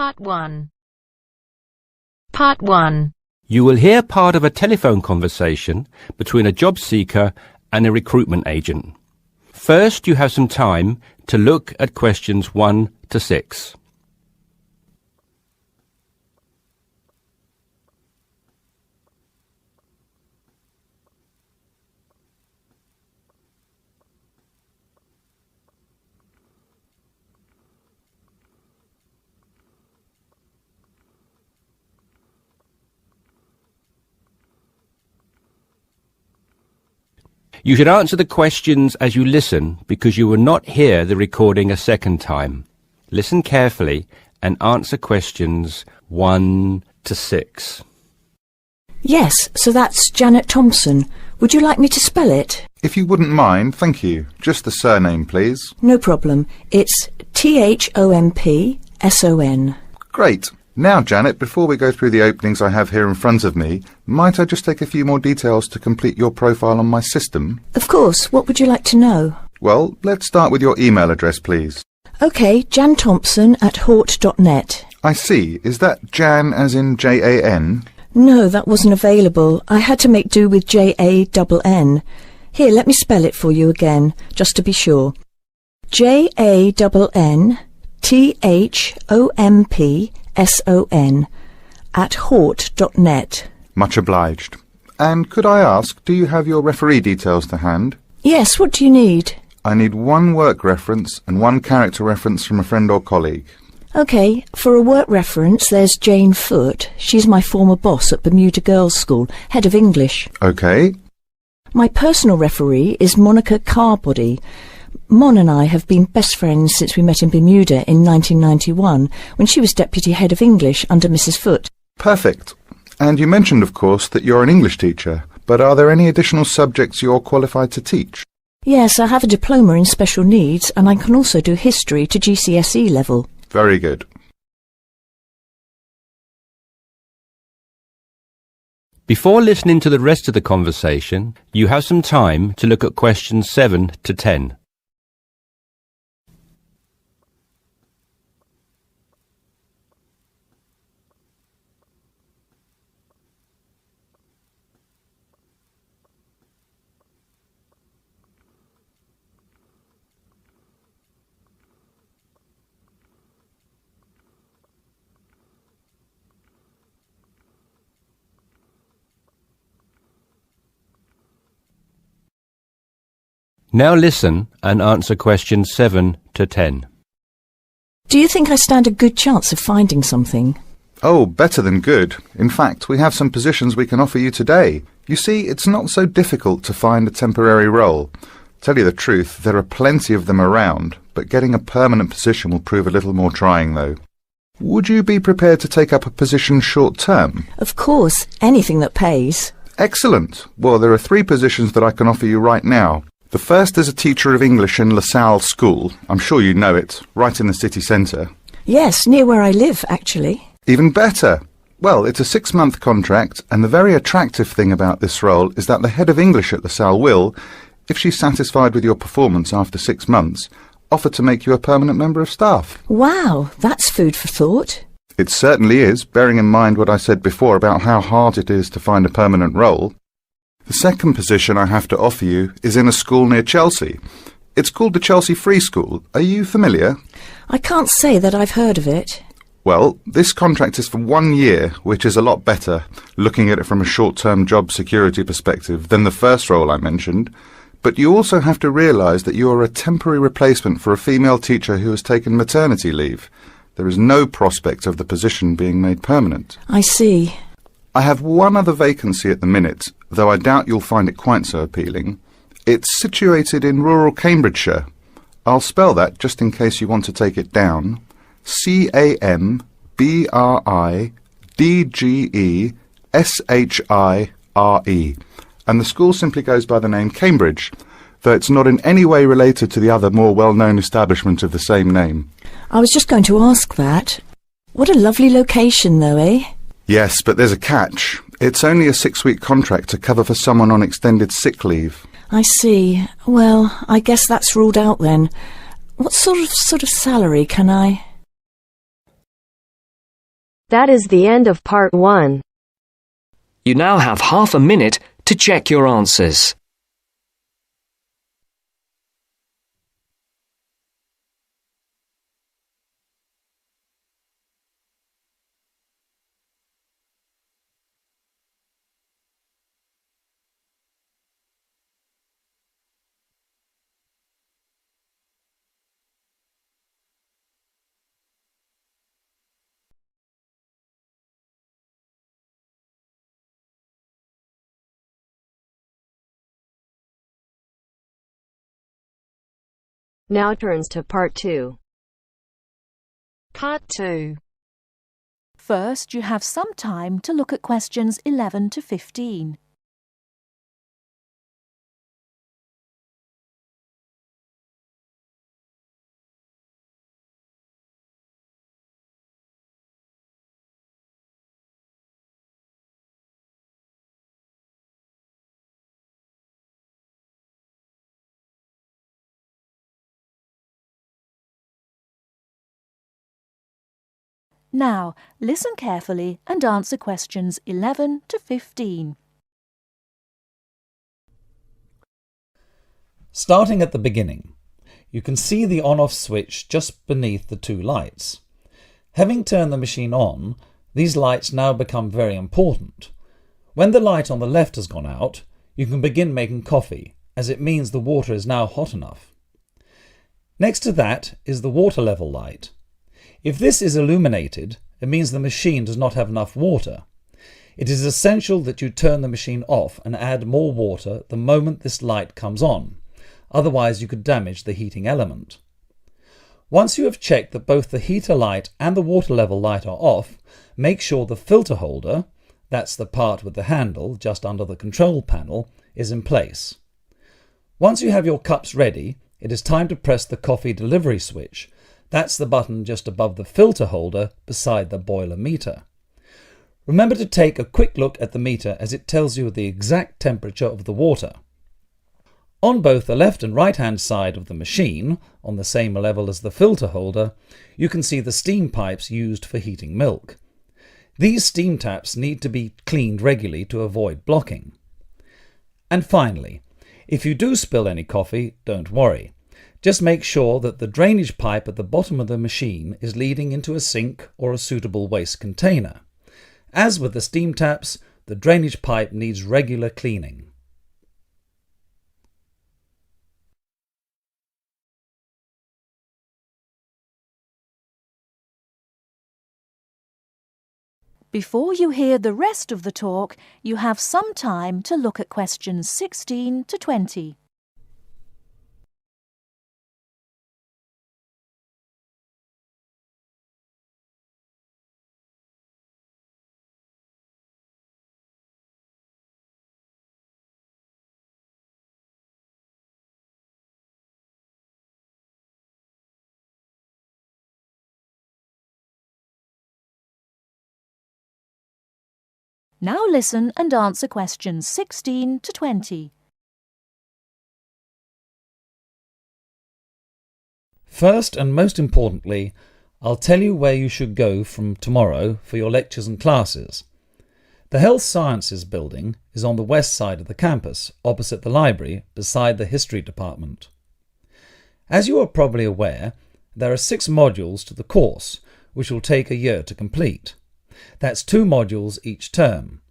Part 1. Part 1. You will hear part of a telephone conversation between a job seeker and a recruitment agent. First, you have some time to look at questions 1 to 6. You should answer the questions as you listen because you will not hear the recording a second time. Listen carefully and answer questions 1 to 6. Yes, so that's Janet Thompson. Would you like me to spell it? If you wouldn't mind, thank you. Just the surname, please. No problem. It's Thompson. Great. Now, Janet, before we go through the openings I have here in front of me, might I just take a few more details to complete your profile on my system? Of course. What would you like to know? Well, let's start with your email address, please. OK, janthompson@hort.net. I see. Is that Jan as in Jan? No, that wasn't available. I had to make do with Jann. Here, let me spell it for you again, just to be sure. JANNTHOMPSON@hort.net. Much obliged. And could I ask, do you have your referee details to hand? Yes, what do you need? I need one work reference and one character reference from a friend or colleague. OK, for a work reference, there's Jane Foote. She's my former boss at Bermuda Girls' School, head of English. OK. My personal referee is Monica Carbody. Mon and I have been best friends since we met in Bermuda in 1991, when she was Deputy Head of English under Mrs. Foote. Perfect. And you mentioned, of course, that you're an English teacher, but are there any additional subjects you're qualified to teach? Yes, I have a diploma in special needs, and I can also do history to GCSE level. Very good. Before listening to the rest of the conversation, you have some time to look at questions 7 to 10. Now listen and answer questions 7 to 10. Do you think I stand a good chance of finding something? Oh, better than good. In fact, we have some positions we can offer you today. You see, it's not so difficult to find a temporary role. Tell you the truth, there are plenty of them around, but getting a permanent position will prove a little more trying, though. Would you be prepared to take up a position short-term? Of course, anything that pays. Excellent. Well, there are 3 positions that I can offer you right now. The first is a teacher of English in LaSalle School. I'm sure you know it, right in the city centre. Yes, near where I live, actually. Even better. Well, it's a 6-month contract, and the very attractive thing about this role is that the head of English at LaSalle will, if she's satisfied with your performance after 6 months, offer to make you a permanent member of staff. Wow, that's food for thought. It certainly is, bearing in mind what I said before about how hard it is to find a permanent role. The second position I have to offer you is in a school near Chelsea. It's called the Chelsea Free School. Are you familiar? I can't say that I've heard of it. Well, this contract is for 1 year, which is a lot better, looking at it from a short-term job security perspective, than the first role I mentioned. But you also have to realise that you are a temporary replacement for a female teacher who has taken maternity leave. There is no prospect of the position being made permanent. I see. I have one other vacancy at the minute, though I doubt you'll find it quite so appealing. It's situated in rural Cambridgeshire. I'll spell that just in case you want to take it down. CAMBRIDGESHIRE. And the school simply goes by the name Cambridge, though it's not in any way related to the other more well-known establishment of the same name. I was just going to ask that. What a lovely location, though, eh? Yes, but there's a catch. It's only a 6-week contract to cover for someone on extended sick leave. I see. Well, I guess that's ruled out then. What sort of salary can I... That is the end of part 1. You now have half a minute to check your answers. Now turns to part 2. Part 2. First, you have some time to look at questions 11 to 15. Now, listen carefully and answer questions 11 to 15. Starting at the beginning, you can see the on-off switch just beneath the two lights. Having turned the machine on, these lights now become very important. When the light on the left has gone out, you can begin making coffee, as it means the water is now hot enough. Next to that is the water level light. If this is illuminated, it means the machine does not have enough water. It is essential that you turn the machine off and add more water the moment this light comes on. Otherwise you could damage the heating element. Once you have checked that both the heater light and the water level light are off, make sure the filter holder, that's the part with the handle just under the control panel, is in place. Once you have your cups ready, it is time to press the coffee delivery switch. That's the button just above the filter holder beside the boiler meter. Remember to take a quick look at the meter as it tells you the exact temperature of the water. On both the left and right hand side of the machine, on the same level as the filter holder, you can see the steam pipes used for heating milk. These steam taps need to be cleaned regularly to avoid blocking. And finally, if you do spill any coffee, don't worry. Just make sure that the drainage pipe at the bottom of the machine is leading into a sink or a suitable waste container. As with the steam taps, the drainage pipe needs regular cleaning. Before you hear the rest of the talk, you have some time to look at questions 16 to 20. Now listen and answer questions 16 to 20. First and most importantly, I'll tell you where you should go from tomorrow for your lectures and classes. The Health Sciences building is on the west side of the campus, opposite the library, beside the History department. As you are probably aware, there are 6 modules to the course, which will take a year to complete. That's 2 modules each term.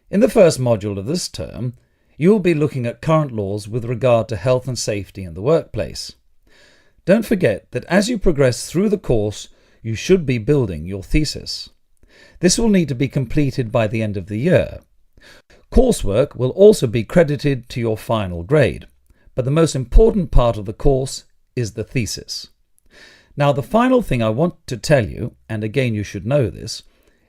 In the first module of this term, you will be looking at current laws with regard to health and safety in the workplace. Don't forget that as you progress through the course, you should be building your thesis. This will need to be completed by the end of the year. Coursework will also be credited to your final grade, but the most important part of the course is the thesis. Now, the final thing I want to tell you, and again you should know this,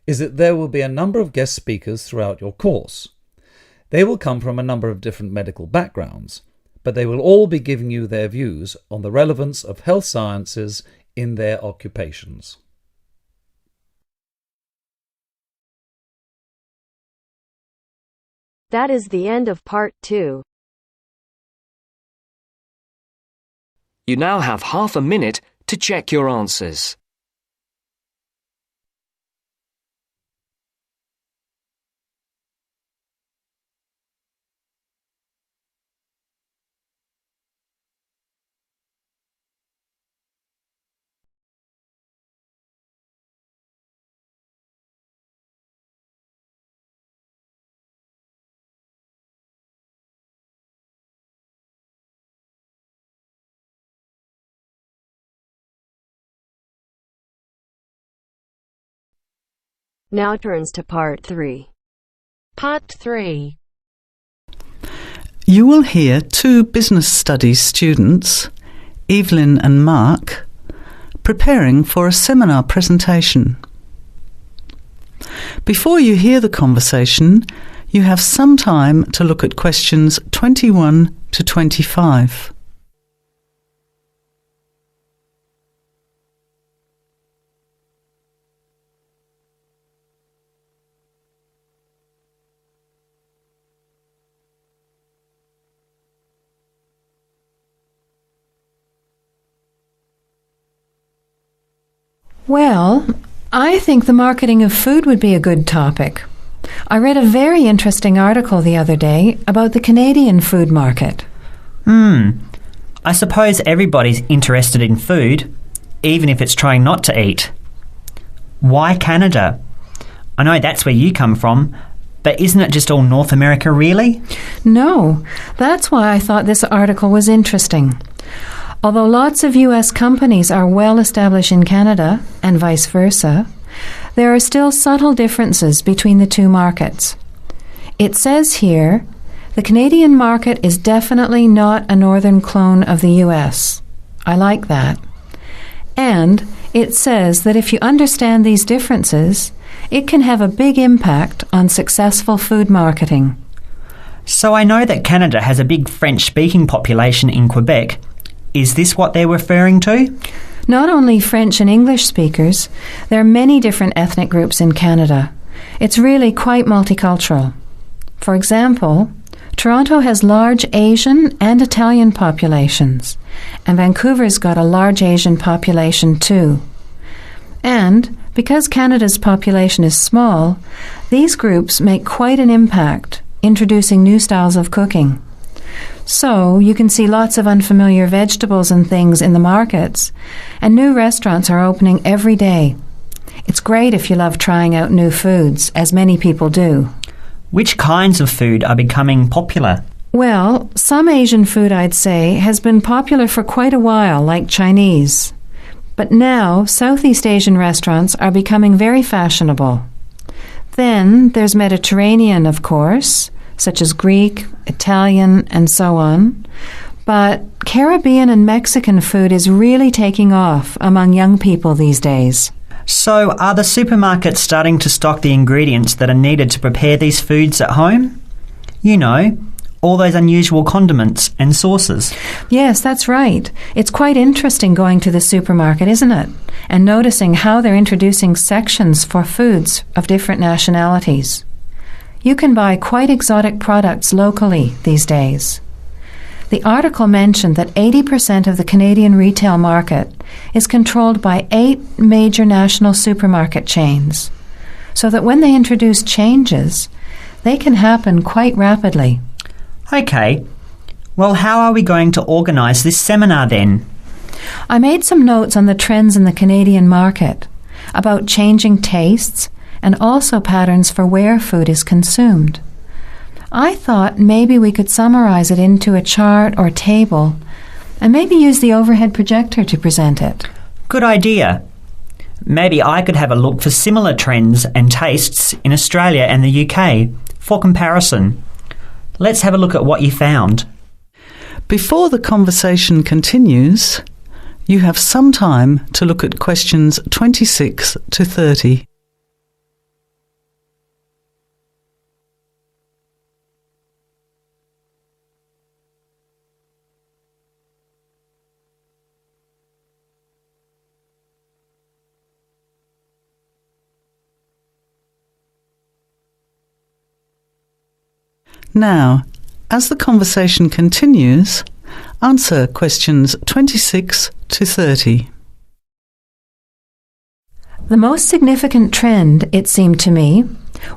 is that there will be a number of guest speakers throughout your course. They will come from a number of different medical backgrounds, but they will all be giving you their views on the relevance of health sciences in their occupations. That is the end of part 2. You now have half a minute to check your answers. Now turns to part 3. Part 3. You will hear two business studies students, Evelyn and Mark, preparing for a seminar presentation. Before you hear the conversation, you have some time to look at questions 21 to 25. Well, I think the marketing of food would be a good topic. I read a very interesting article the other day about the Canadian food market. I suppose everybody's interested in food, even if it's trying not to eat. Why Canada? I know that's where you come from, but isn't it just all North America, really? No, that's why I thought this article was interesting. Although lots of US companies are well established in Canada, and vice versa, there are still subtle differences between the two markets. It says here, the Canadian market is definitely not a northern clone of the US. I like that. And it says that if you understand these differences, it can have a big impact on successful food marketing. So I know that Canada has a big French-speaking population in Quebec. Is this what they're referring to? Not only French and English speakers, there are many different ethnic groups in Canada. It's really quite multicultural. For example, Toronto has large Asian and Italian populations, and Vancouver's got a large Asian population too. And because Canada's population is small, these groups make quite an impact, introducing new styles of cooking. So you can see lots of unfamiliar vegetables and things in the markets, and new restaurants are opening every day. It's great if you love trying out new foods, as many people do. Which kinds of food are becoming popular? Well, some Asian food, I'd say, has been popular for quite a while, like Chinese. But now, Southeast Asian restaurants are becoming very fashionable. Then there's Mediterranean, of course, such as Greek, Italian, and so on. But Caribbean and Mexican food is really taking off among young people these days. So are the supermarkets starting to stock the ingredients that are needed to prepare these foods at home? You know, all those unusual condiments and sauces. Yes, that's right. It's quite interesting going to the supermarket, isn't it? And noticing how they're introducing sections for foods of different nationalities. You can buy quite exotic products locally these days. The article mentioned that 80% of the Canadian retail market is controlled by 8 major national supermarket chains, so that when they introduce changes, they can happen quite rapidly. Okay, well, how are we going to organise this seminar then? I made some notes on the trends in the Canadian market, about changing tastes, and also patterns for where food is consumed. I thought maybe we could summarize it into a chart or table, and maybe use the overhead projector to present it. Good idea. Maybe I could have a look for similar trends and tastes in Australia and the UK for comparison. Let's have a look at what you found. Before the conversation continues, you have some time to look at questions 26 to 30. Now, as the conversation continues, answer questions 26 to 30. The most significant trend, it seemed to me,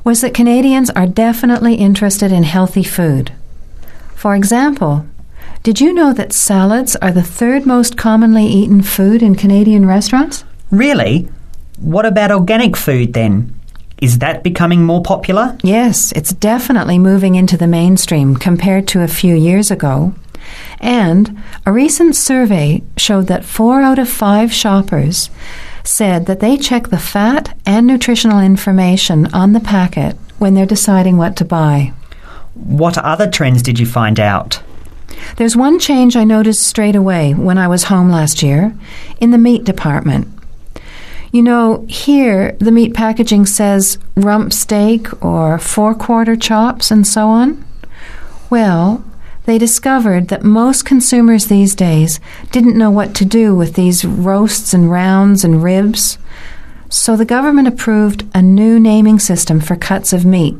was that Canadians are definitely interested in healthy food. For example, did you know that salads are the 3rd most commonly eaten food in Canadian restaurants? Really? What about organic food then? Is that becoming more popular? Yes, it's definitely moving into the mainstream compared to a few years ago. And a recent survey showed that 4 out of 5 shoppers said that they check the fat and nutritional information on the packet when they're deciding what to buy. What other trends did you find out? There's one change I noticed straight away when I was home last year in the meat department. You know, here the meat packaging says rump steak or 4-quarter chops and so on. Well, they discovered that most consumers these days didn't know what to do with these roasts and rounds and ribs. So the government approved a new naming system for cuts of meat,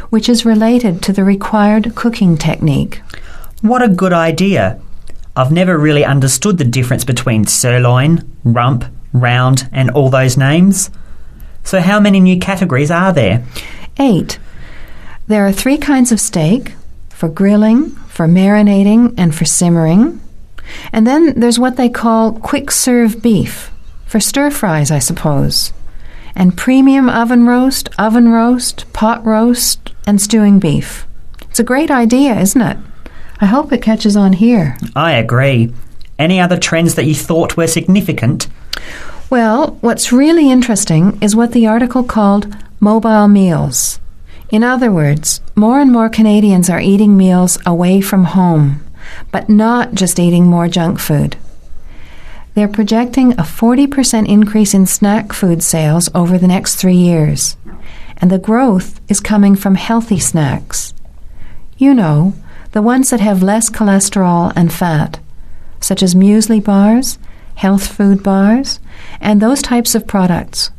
which is related to the required cooking technique. What a good idea. I've never really understood the difference between sirloin, rump, round and all those names. So how many new categories are there? 8. There are 3 kinds of steak, for grilling, for marinating and for simmering. And then there's what they call quick-serve beef, for stir-fries, I suppose. And premium oven roast, pot roast and stewing beef. It's a great idea, isn't it? I hope it catches on here. I agree. Any other trends that you thought were significant? Well, what's really interesting is what the article called mobile meals. In other words, more and more Canadians are eating meals away from home, but not just eating more junk food. They're projecting a 40% increase in snack food sales over the next 3 years, and the growth is coming from healthy snacks. You know, the ones that have less cholesterol and fat, such as muesli bars, health food bars, and those types of products.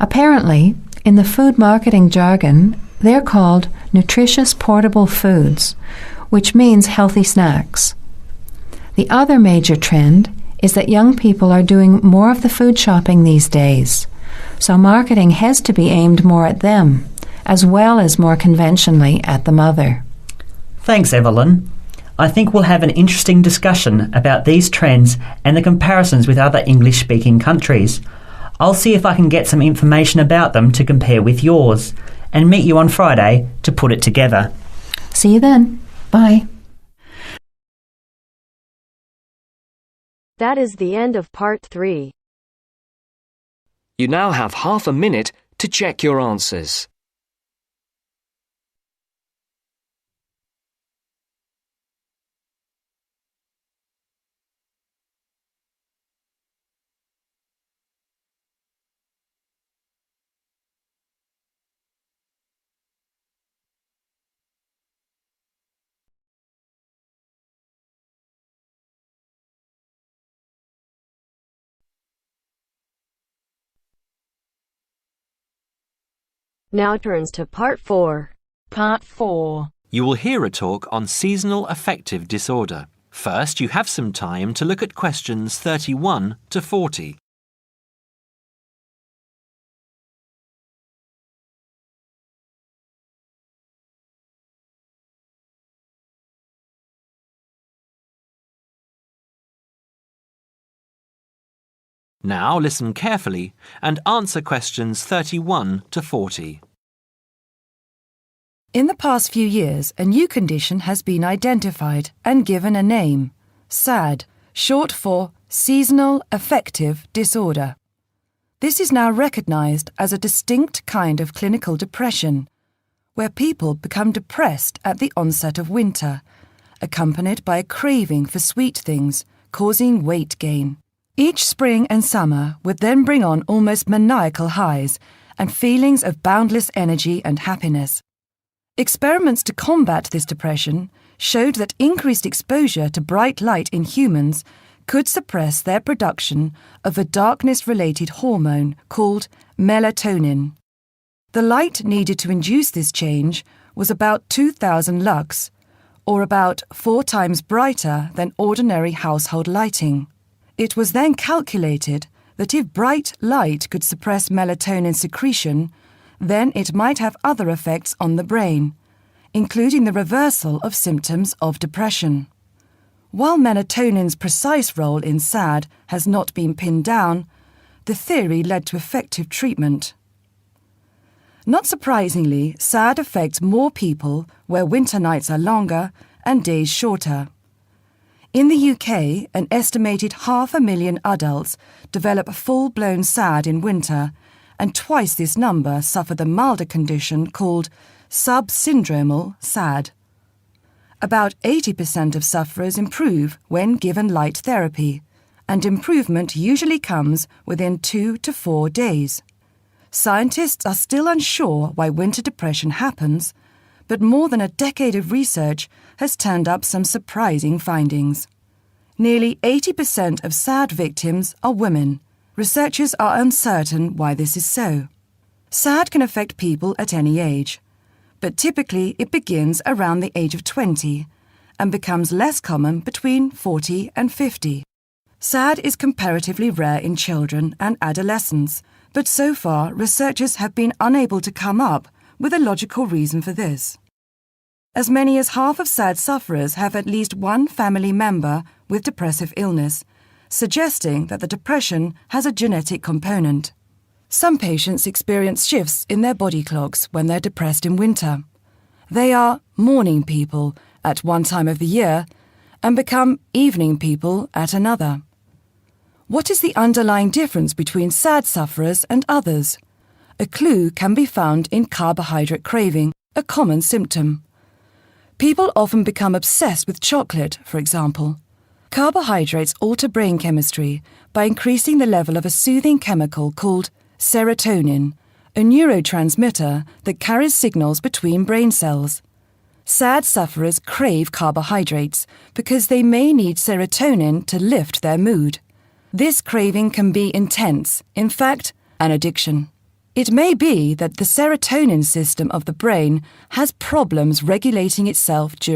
Apparently, in the food marketing jargon, they're called nutritious portable foods, which means healthy snacks. The other major trend is that young people are doing more of the food shopping these days, so marketing has to be aimed more at them, as well as more conventionally at the mother. Thanks, Evelyn. I think we'll have an interesting discussion about these trends and the comparisons with other English-speaking countries. I'll see if I can get some information about them to compare with yours, and meet you on Friday to put it together. See you then. Bye. That is the end of part 3. You now have half a minute to check your answers. Now turns to part 4. Part 4. You will hear a talk on seasonal affective disorder. First, you have some time to look at questions 31 to 40. Now listen carefully and answer questions 31 to 40. In the past few years, a new condition has been identified and given a name, SAD, short for Seasonal Affective Disorder. This is now recognized as a distinct kind of clinical depression, where people become depressed at the onset of winter, accompanied by a craving for sweet things, causing weight gain. Each spring and summer would then bring on almost maniacal highs and feelings of boundless energy and happiness. Experiments to combat this depression showed that increased exposure to bright light in humans could suppress their production of a darkness-related hormone called melatonin. The light needed to induce this change was about 2,000 lux, or about 4 times brighter than ordinary household lighting. It was then calculated that if bright light could suppress melatonin secretion, then it might have other effects on the brain, including the reversal of symptoms of depression. While melatonin's precise role in SAD has not been pinned down, the theory led to effective treatment. Not surprisingly, SAD affects more people where winter nights are longer and days shorter. In the UK, an estimated 500,000 adults develop full-blown SAD in winter, and twice this number suffer the milder condition called subsyndromal SAD. About 80% of sufferers improve when given light therapy, and improvement usually comes within 2 to 4 days. Scientists are still unsure why winter depression happens, but more than a decade of research has turned up some surprising findings. Nearly 80% of SAD victims are women. Researchers are uncertain why this is so. SAD can affect people at any age, but typically it begins around the age of 20 and becomes less common between 40 and 50. SAD is comparatively rare in children and adolescents, but so far researchers have been unable to come up with a logical reason for this. As many as half of SAD sufferers have at least one family member with depressive illness, suggesting that the depression has a genetic component. Some patients experience shifts in their body clocks when they're depressed in winter. They are morning people at one time of the year and become evening people at another. What is the underlying difference between SAD sufferers and others? A clue can be found in carbohydrate craving, a common symptom. People often become obsessed with chocolate, for example. Carbohydrates alter brain chemistry by increasing the level of a soothing chemical called serotonin, a neurotransmitter that carries signals between brain cells. SAD sufferers crave carbohydrates because they may need serotonin to lift their mood. This craving can be intense, in fact, an addiction. It may be that the serotonin system of the brain has problems regulating itself during